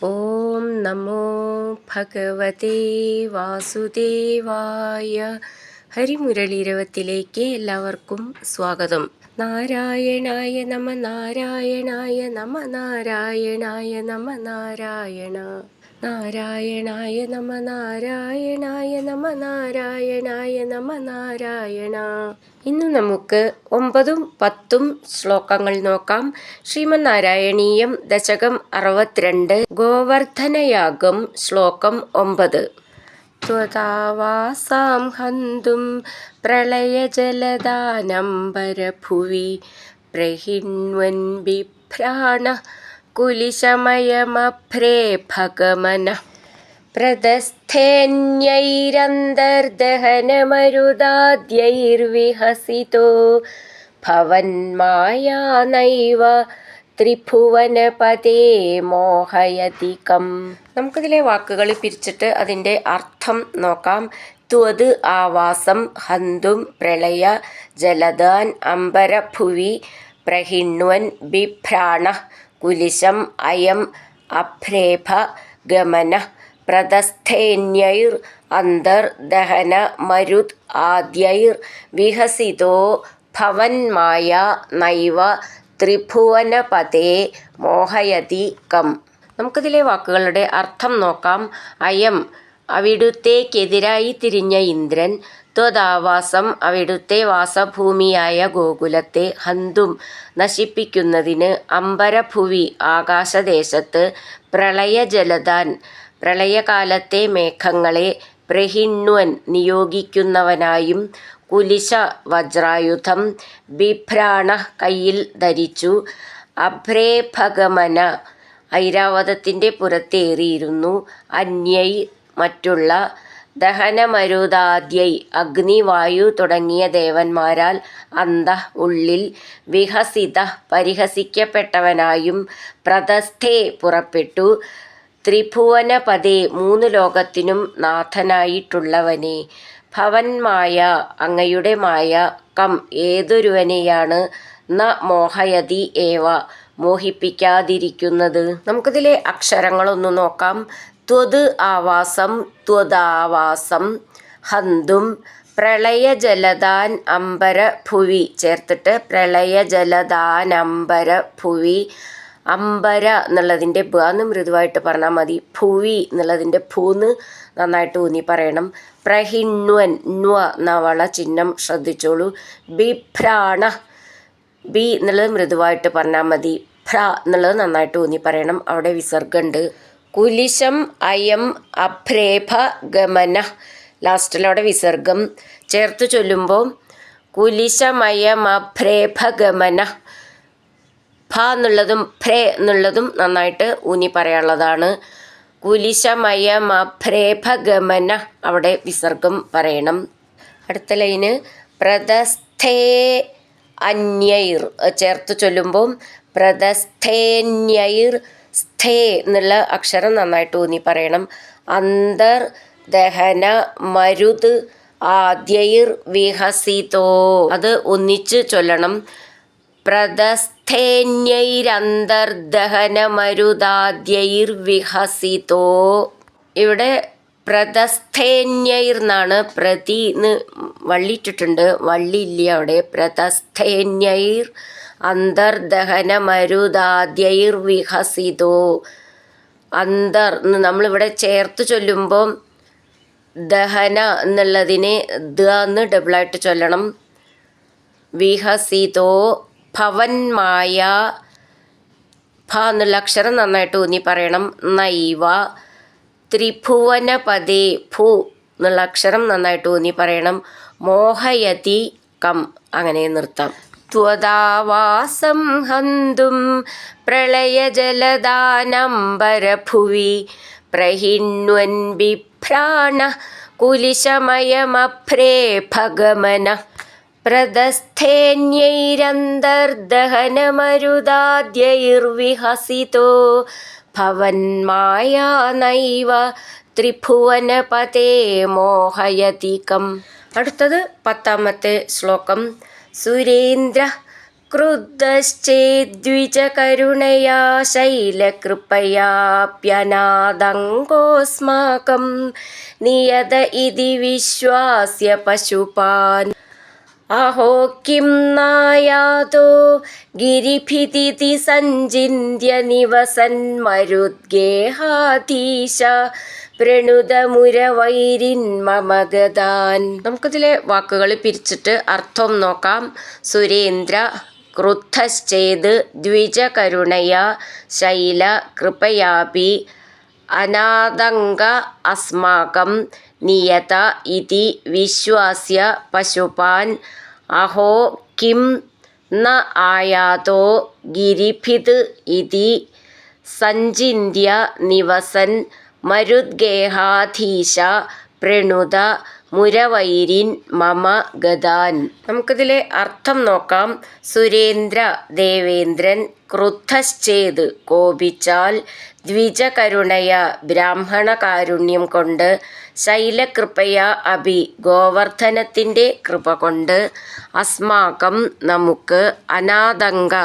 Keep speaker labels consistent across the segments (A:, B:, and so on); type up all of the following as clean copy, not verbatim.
A: ഓം നമോ ഭഗവതേ വാസുദേവായ. ഹരിമുരളീരവത്തിലേക്ക് എല്ലാവർക്കും സ്വാഗതം. നാരായണായ നമ നാരായണായ നമ നാരായണായ നമ നാരായണ നാരായണായ നമ നാരായണായ നമ നാരായണായ നമ നാരായണ. ഇന്ന് നമുക്ക് 9ഉം 10ഉം ശ്ലോകങ്ങൾ നോക്കാം. ശ്രീമന്നാരായണീയം ദശകം 62 ഗോവർദ്ധനയാഗം ശ്ലോകം 9. ത്വതാവാസാം ഹന്തും പ്രളയജലദാനംബരഭുവി പ്രഹിണ്വൻ ബിഭ്രാണ കുലിശമയമഭ്രേ ഭഗമന പ്രദസ്ഥേന്യൈരന്തർദഹനമരുദാദ്യൈർവിഹസിതോ ഭവന്മായാ നൈവ ത്രിഭുവനപതേ മോഹയതികം. നമുക്കിതിലെ വാക്കുകൾ പിരിച്ചിട്ട് അതിൻ്റെ അർത്ഥം നോക്കാം. ത്വത് ആവാസം ഹന്തും പ്രളയ ജലദാൻ അംബരഭുവി പ്രഹിണ്വൻ ബിഭ്രാണ കുലിശം അയം അഭ്രേഭ ഗമന പ്രദസ്ഥേന്യൈർ അന്തർദഹന മരുത് ആദ്യൈർ വിഹസിതോ ഭവന്മായ നൈവ ത്രിഭുവനപതേ മോഹയതി കം. നമുക്കിതിലെ വാക്കുകളുടെ അർത്ഥം നോക്കാം. അയം അവിടുത്തേക്കെതിരായി തിരിഞ്ഞ ഇന്ദ്രൻ, ത്വദാവാസം അവിടുത്തെ വാസഭൂമിയായ ഗോകുലത്തെ, ഹന്തും നശിപ്പിക്കുന്നതിന്, അംബരഭുവി ആകാശദേശത്ത്, പ്രളയജലദാൻ പ്രളയകാലത്തെ മേഘങ്ങളെ, പ്രഹിണ്വൻ നിയോഗിക്കുന്നവനായും, കുലിശ വജ്രായുധം, ബിഭ്രാണ കയ്യിൽ ധരിച്ചു, അഭ്രേഭഗമന ഐരാവതത്തിൻ്റെ പുറത്തേറിയിരുന്നു, അന്യൈ മറ്റുള്ള, ദഹനമരുദാദ്യൈ അഗ്നി വായു തുടങ്ങിയ ദേവന്മാരാൽ, അന്ത ഉള്ളിൽ, വിഹസിത പരിഹസിക്കപ്പെട്ടവനായും, പ്രദസ്ഥേ പുറപ്പെട്ടു, ത്രിഭുവനപതേ മൂന്ന് ലോകത്തിനും നാഥനായിട്ടുള്ളവനെ, ഭവന്മായ അങ്ങയുടെ മായ, കം ഏതൊരുവനെയാണ്, ന മോഹയതി ഏവ മോഹിപ്പിക്കാതിരിക്കുന്നത്. നമുക്കിതിലെ അക്ഷരങ്ങളൊന്ന് നോക്കാം. ത്വത് ആവാസം ത്വദാവാസം ഹന്തും പ്രളയജലദാൻ അംബരഭുവി ചേർത്തിട്ട് പ്രളയജലദാനംബരഭുവി. അംബര എന്നുള്ളതിൻ്റെ ബ എന്ന് മൃദുവായിട്ട് പറഞ്ഞാൽ മതി. ഭുവി എന്നുള്ളതിൻ്റെ ഭൂന്ന് നന്നായിട്ട് ഊന്നി പറയണം. പ്രഹിണ്വൻ ന്വ നവള ചിഹ്നം ശ്രദ്ധിച്ചോളൂ. ബിഭ്രാണ ബി എന്നുള്ളത് മൃദുവായിട്ട് പറഞ്ഞാൽ മതി. ഭ്ര എന്നുള്ളത് നന്നായിട്ട് ഊന്നി പറയണം, അവിടെ വിസർഗമുണ്ട്. കുലിശം അയം അഭ്രേഭ ഗമന ലാസ്റ്റിലവിടെ വിസർഗം ചേർത്ത് ചൊല്ലുമ്പോൾ കുലിശമയമഭ്രേഭ ഗമന. ഭ എന്നുള്ളതും ഭ്രേ എന്നുള്ളതും നന്നായിട്ട് ഊന്നി പറയാനുള്ളതാണ്. കുലിശമയമഭ്രേഭ ഗമന അവിടെ വിസർഗം പറയണം. അടുത്ത ലൈന് പ്രദസ്ഥേ അന്യൈർ ചേർത്ത് ചൊല്ലുമ്പോൾ പ്രദസ്ഥേന്യൈർ സ്ഥേ എന്നുള്ള അക്ഷരം നന്നായിട്ട് ഊന്നി പറയണം. അന്തർ ദഹന മരുത് ആദ്യൈർ വിഹസിതോ അത് ഒന്നിച്ച് ചൊല്ലണം. പ്രദസ്ഥേന്യൈരന്തർദഹന മരുദാദ്യൈർ വിഹസിതോ. ഇവിടെ പ്രദസ്ഥേന്യൈർ എന്നാണ്, പ്രതി എന്ന് വള്ളിയിട്ടിട്ടുണ്ട്, വള്ളിയില്ല അവിടെ. പ്രദസ്ഥേന്യൈർ അന്തർദഹന മരുദാദ്യൈർ വിഹസിതോ. അന്തർ നമ്മളിവിടെ ചേർത്ത് ചൊല്ലുമ്പോൾ ദഹന എന്നുള്ളതിനെ ദ എന്ന് ഡബിളായിട്ട് ചൊല്ലണം. വിഹസിതോ ഭവന്മായ ഭ എന്നുള്ള അക്ഷരം നന്നായിട്ട് ഊന്നി പറയണം. നൈവ ത്രിഭുവനപതേ ഭൂ എന്നുള്ള അക്ഷരം നന്നായിട്ട് ഊന്നി പറയണം. മോഹയതി കം അങ്ങനെ നിർത്താം. ത്വദാവാസം ഹന്തും പ്രളയജലദാനംബരഭുവി പ്രഹിണ്വൻ ബിഭ്രാണ കുലിശമയമഭ്രേഭഗമന പ്രദസ്ഥേന്യൈരന്തർദഹനമരുദാദ്യൈർവിഹസിതോ ഭവന്മായാ നൈവ ത്രിഭുവനപതേ മോഹയതി കം. അടുത്തത് 10ാമത്തെ ശ്ലോകം. സുരേന്ദ്ര ക്രുദ്ധശ്ചേദ്വിജകരുണയാ ശൈലകൃപയാപ്യനാദങ്കോസ്മാകം നിയത ഇതി വിശ്വാസ്യ പശുപാൻ അഹോ കിം നായാതോ ഗിരിഭിതിതി സഞ്ചിന്യ നിവസൻ മരുദ്ഗേഹാധീശ പ്രണുതമുരവൈരിൻ മമ ഗതാൻ. നമുക്കിതിലെ വാക്കുകൾ പിരിച്ചിട്ട് അർത്ഥം നോക്കാം. സുരേന്ദ്ര ക്രുദ്ധശ്ചേത് ദ്വിജകരുണയാ ശൈല കൃപയാപി അനാദങ്ക അസ്മാകം നിയത ഇതി വിശ്വാസ്യ പശുപാൻ അഹോ കിം ന ആയാതോ ഗിരിഭിത് ഇതി സഞ്ചിന്യ നിവസൻ മരുദ്ഗേഹാധീശ പ്രണുത മുരവൈരിൻ മമ ഗതാൻ. നമുക്കിതിലെ അർത്ഥം നോക്കാം. സുരേന്ദ്ര ദേവേന്ദ്രൻ, ക്രുദ്ധശ്ചേത് കോപിച്ചാൽ, ദ്വിജകരുണയ ബ്രാഹ്മണ കാരുണ്യം കൊണ്ട്, ശൈലകൃപയ അഭി ഗോവർദ്ധനത്തിൻ്റെ കൃപ കൊണ്ട്, അസ്മാകം നമുക്ക്, അനാദങ്ക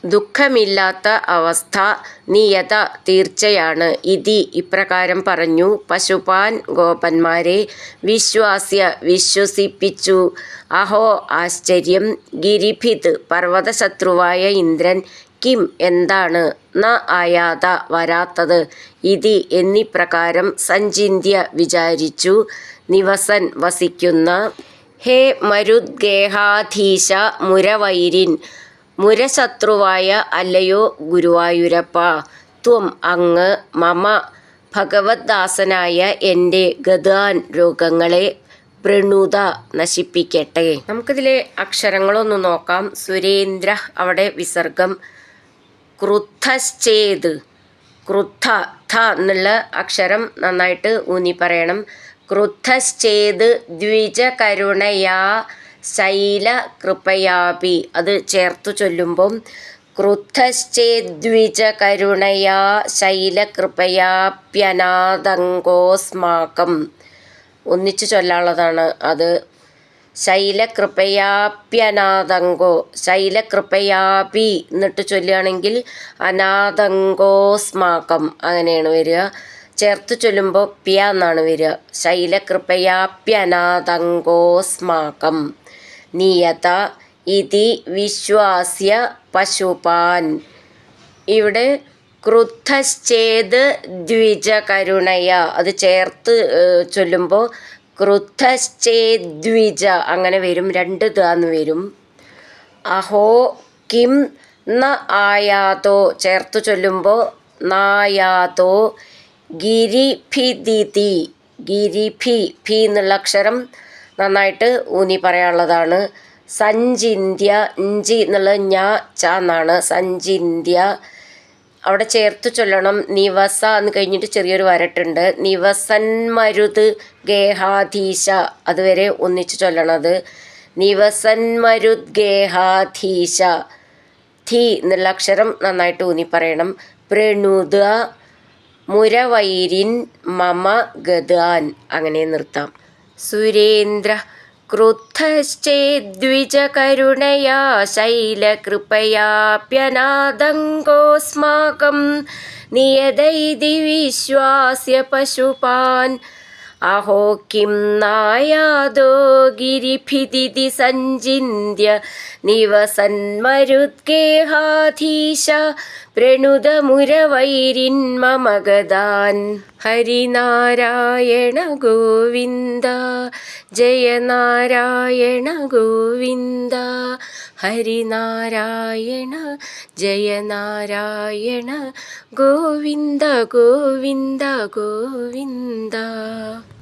A: ദുഃഖമില്ലാത്ത അവസ്ഥ, നിയത തീർച്ചയാണ്, ഇതി ഇപ്രകാരം പറഞ്ഞു, പശുപാൻ ഗോപന്മാരെ, വിശ്വാസ്യ വിശ്വസിപ്പിച്ചു, അഹോ ആശ്ചര്യം, ഗിരിഭിത് പർവ്വതശത്രുവായ ഇന്ദ്രൻ, കിം എന്താണ്, ന ആയാത വരാത്തത്, ഇതി എന്നിപ്രകാരം സഞ്ചിന്യ വിചാരിച്ചു, നിവസൻ വസിക്കുന്ന, ഹേ മരുദ്ഗേഹാധീശ മുരവൈരിൻ മുരശത്രുവായ അല്ലയോ ഗുരുവായൂരപ്പ, ത്വം അങ്ങ്, മമ ഭഗവദ്ദാസനായ എൻ്റെ ഗതാൻ രോഗങ്ങളെ പ്രണുത നശിപ്പിക്കട്ടെ. നമുക്കിതിലെ അക്ഷരങ്ങളൊന്ന് നോക്കാം. സുരേന്ദ്ര അവിടെ വിസർഗം, ക്രുദ്ധശ്ചേത് ക്രുദ്ധ ഥ എന്നുള്ള അക്ഷരം നന്നായിട്ട് ഊന്നി പറയണം. ക്രുദ്ധശ്ചേത് ദ്വിജകരുണയാ ശൈല കൃപയാപി അത് ചേർത്തു ചൊല്ലുമ്പം ക്രുദ്ധശ്ചേദ്വിജകരുണയാ ശൈലകൃപയാപ്യനാദങ്കോസ്മാകം ഒന്നിച്ചു ചൊല്ലാനുള്ളതാണ് അത്. ശൈലകൃപയാപ്യനാദങ്കോ, ശൈലകൃപയാപി എന്നിട്ട് ചൊല്ലുകയാണെങ്കിൽ അനാദങ്കോസ്മാകം അങ്ങനെയാണ് വരിക. ചേർത്ത് ചൊല്ലുമ്പോൾ പ്യ എന്നാണ് വരിക. ശൈലകൃപയാപ്യനാദങ്കോസ്മാകം നിയത ഇതി വിശ്വാസ്യ പശുപാൻ. ഇവിടെ ക്രുദ്ധശ്ചേത് ദ്വിജകരുണയ അത് ചേർത്ത് ചൊല്ലുമ്പോൾ ക്രുദ്ധശ്ചേദ്വിജ അങ്ങനെ വരും, രണ്ട് ന്ന് വരും. അഹോ കിം ന ആയാതോ ചേർത്ത് ചൊല്ലുമ്പോൾ നായാതോ ഗിരിഭിദിതി ഗിരിഭി ഭി എന്നുള്ള അക്ഷരം നന്നായിട്ട് ഊന്നി പറയാനുള്ളതാണ്. സഞ്ചിന്യ ഇഞ്ചി എന്നുള്ളത് ഞാ ച എന്നാണ്. സഞ്ചിന്യ അവിടെ ചേർത്ത് ചൊല്ലണം. നിവസ എന്ന് കഴിഞ്ഞിട്ട് ചെറിയൊരു വരട്ടുണ്ട്. നിവസന്മരുത് ഗേഹാധീശ അതുവരെ ഒന്നിച്ച് ചൊല്ലണത്. നിവസന്മരുത് ഗേഹാധീശ ധി എന്നുള്ള അക്ഷരം നന്നായിട്ട് ഊന്നി പറയണം. പ്രണുത മുരവൈരിൻ മമ ഗതാൻ അങ്ങനെ നിർത്താം. സുരേന്ദ്ര ക്രുദ്ധശ്ചേദ്വിജകരുണയാ ശൈലകൃപയാപ്യനാദങ്കോസ്മാകം നിയത ഇതി വിശ്വാസ്യ പശുപാൻ അഹോ കിം നായാതോ ഗിരിഭിദിതി സഞ്ചിന്യ നിവസൻ മരുദ്ഗേഹാധീശ പ്രണുതമുരവൈരിൻ മമ ഗതാൻ. ഹരിനാരായണ ഗോവിന്ദ ജയ നാരായണ ഗോവിന്ദ ഹരിനാരായണ ജയ നാരായണ ഗോവിന്ദ ഗോവിന്ദ ഗോവിന്ദ.